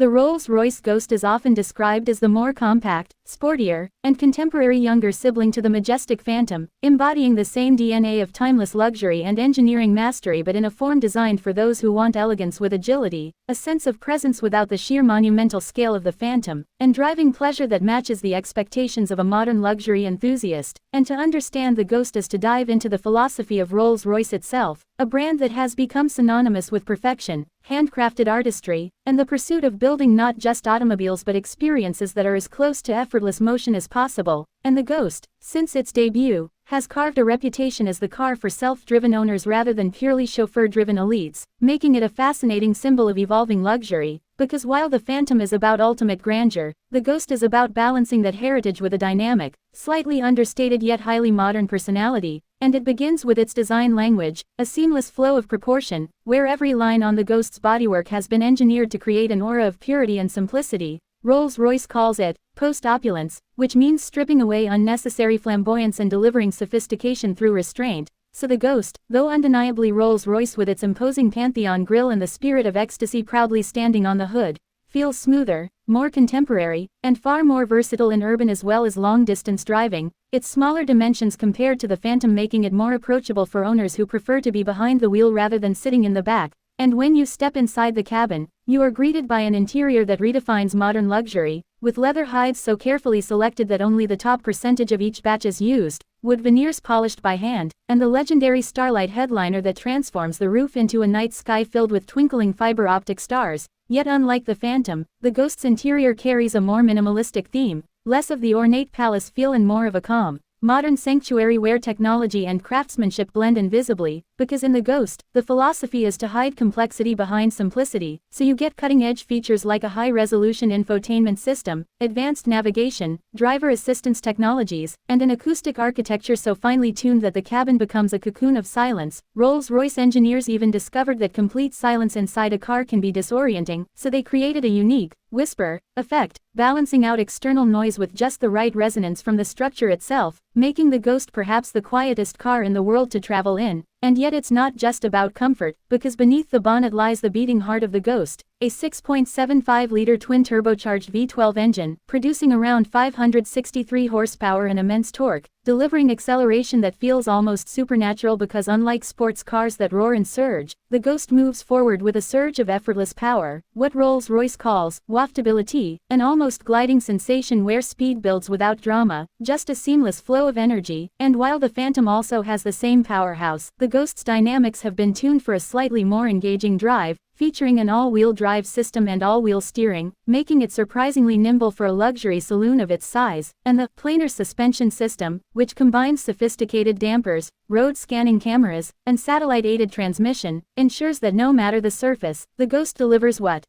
The Rolls Royce Ghost is often described as the more compact, sportier, and contemporary younger sibling to the majestic Phantom, embodying the same DNA of timeless luxury and engineering mastery but in a form designed for those who want elegance with agility, a sense of presence without the sheer monumental scale of the Phantom, and driving pleasure that matches the expectations of a modern luxury enthusiast. And to understand the Ghost is to dive into the philosophy of Rolls-Royce itself, a brand that has become synonymous with perfection, handcrafted artistry, and the pursuit of building not just automobiles but experiences that are as close to effortless motion as possible. And the Ghost, since its debut, has carved a reputation as the car for self-driven owners rather than purely chauffeur-driven elites, making it a fascinating symbol of evolving luxury. Because while the Phantom is about ultimate grandeur, the Ghost is about balancing that heritage with a dynamic, slightly understated yet highly modern personality, and it begins with its design language, a seamless flow of proportion, where every line on the Ghost's bodywork has been engineered to create an aura of purity and simplicity. Rolls-Royce calls it Post Opulence, which means stripping away unnecessary flamboyance and delivering sophistication through restraint. So the Ghost, though undeniably Rolls-Royce with its imposing Pantheon grille and the spirit of ecstasy proudly standing on the hood, feels smoother, more contemporary, and far more versatile in urban as well as long-distance driving, its smaller dimensions compared to the Phantom making it more approachable for owners who prefer to be behind the wheel rather than sitting in the back. And when you step inside the cabin, you are greeted by an interior that redefines modern luxury, with leather hides so carefully selected that only the top percentage of each batch is used, wood veneers polished by hand, and the legendary Starlight headliner that transforms the roof into a night sky filled with twinkling fiber optic stars. Yet unlike the Phantom, the Ghost's interior carries a more minimalistic theme, less of the ornate palace feel and more of a calm, modern sanctuary where technology and craftsmanship blend invisibly, because in the Ghost, the philosophy is to hide complexity behind simplicity, so you get cutting-edge features like a high-resolution infotainment system, advanced navigation, driver assistance technologies, and an acoustic architecture so finely tuned that the cabin becomes a cocoon of silence. Rolls-Royce engineers even discovered that complete silence inside a car can be disorienting, so they created a unique whisper effect, balancing out external noise with just the right resonance from the structure itself, making the Ghost perhaps the quietest car in the world to travel in. And yet it's not just about comfort, because beneath the bonnet lies the beating heart of the Ghost, a 6.75-liter twin-turbocharged V12 engine, producing around 563 horsepower and immense torque, delivering acceleration that feels almost supernatural because unlike sports cars that roar and surge, the Ghost moves forward with a surge of effortless power, what Rolls-Royce calls waftability, an almost gliding sensation where speed builds without drama, just a seamless flow of energy. And while the Phantom also has the same powerhouse, the Ghost's dynamics have been tuned for a slightly more engaging drive, featuring an all-wheel drive system and all-wheel steering, making it surprisingly nimble for a luxury saloon of its size, and the planar suspension system, which combines sophisticated dampers, road-scanning cameras, and satellite-aided transmission, ensures that no matter the surface, the Ghost delivers what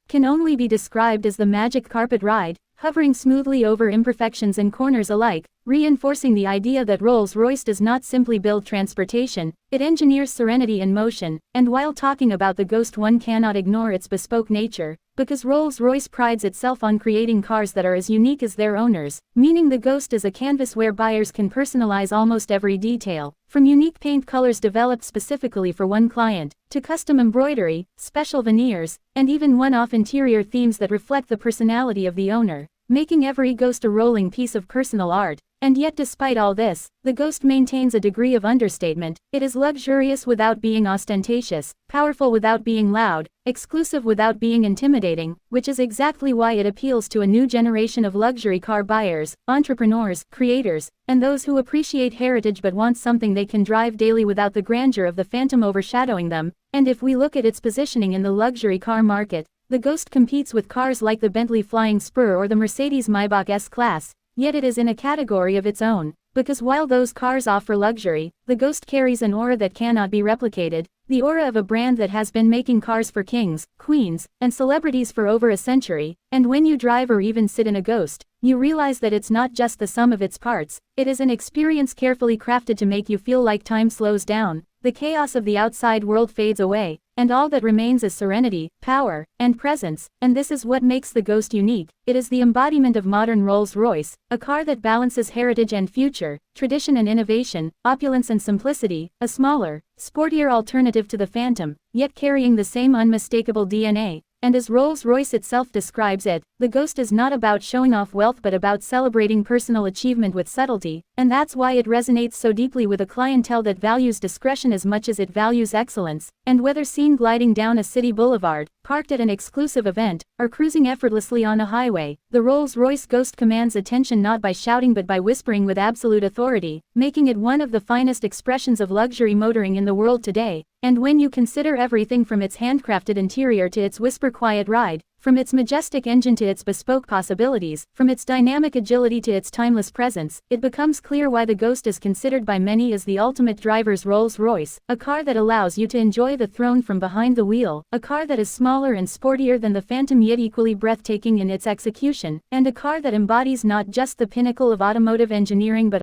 can only be described as the magic carpet ride, hovering smoothly over imperfections and corners alike, reinforcing the idea that Rolls-Royce does not simply build transportation, it engineers serenity in motion. And while talking about the Ghost, one cannot ignore its bespoke nature, because Rolls-Royce prides itself on creating cars that are as unique as their owners, meaning the Ghost is a canvas where buyers can personalize almost every detail, from unique paint colors developed specifically for one client, to custom embroidery, special veneers, and even one-off interior themes that reflect the personality of the owner, making every Ghost a rolling piece of personal art. And yet despite all this, the Ghost maintains a degree of understatement. It is luxurious without being ostentatious, powerful without being loud, exclusive without being intimidating, which is exactly why it appeals to a new generation of luxury car buyers, entrepreneurs, creators, and those who appreciate heritage but want something they can drive daily without the grandeur of the Phantom overshadowing them. And if we look at its positioning in the luxury car market, the Ghost competes with cars like the Bentley Flying Spur or the Mercedes Maybach S-Class. Yet it is in a category of its own, because while those cars offer luxury, the Ghost carries an aura that cannot be replicated, the aura of a brand that has been making cars for kings, queens, and celebrities for over a century. And when you drive or even sit in a Ghost, you realize that it's not just the sum of its parts, it is an experience carefully crafted to make you feel like time slows down, the chaos of the outside world fades away, and all that remains is serenity, power, and presence. And this is what makes the Ghost unique. It is the embodiment of modern Rolls-Royce, a car that balances heritage and future, tradition and innovation, opulence and simplicity, a smaller, sportier alternative to the Phantom, yet carrying the same unmistakable DNA. And as Rolls-Royce itself describes it, the Ghost is not about showing off wealth but about celebrating personal achievement with subtlety, and that's why it resonates so deeply with a clientele that values discretion as much as it values excellence. And whether seen gliding down a city boulevard, parked at an exclusive event, or cruising effortlessly on a highway, the Rolls-Royce Ghost commands attention not by shouting but by whispering with absolute authority, making it one of the finest expressions of luxury motoring in the world today. And when you consider everything from its handcrafted interior to its whisper-quiet ride, from its majestic engine to its bespoke possibilities, from its dynamic agility to its timeless presence, it becomes clear why the Ghost is considered by many as the ultimate driver's Rolls-Royce, a car that allows you to enjoy the throne from behind the wheel, a car that is smaller and sportier than the Phantom yet equally breathtaking in its execution, and a car that embodies not just the pinnacle of automotive engineering but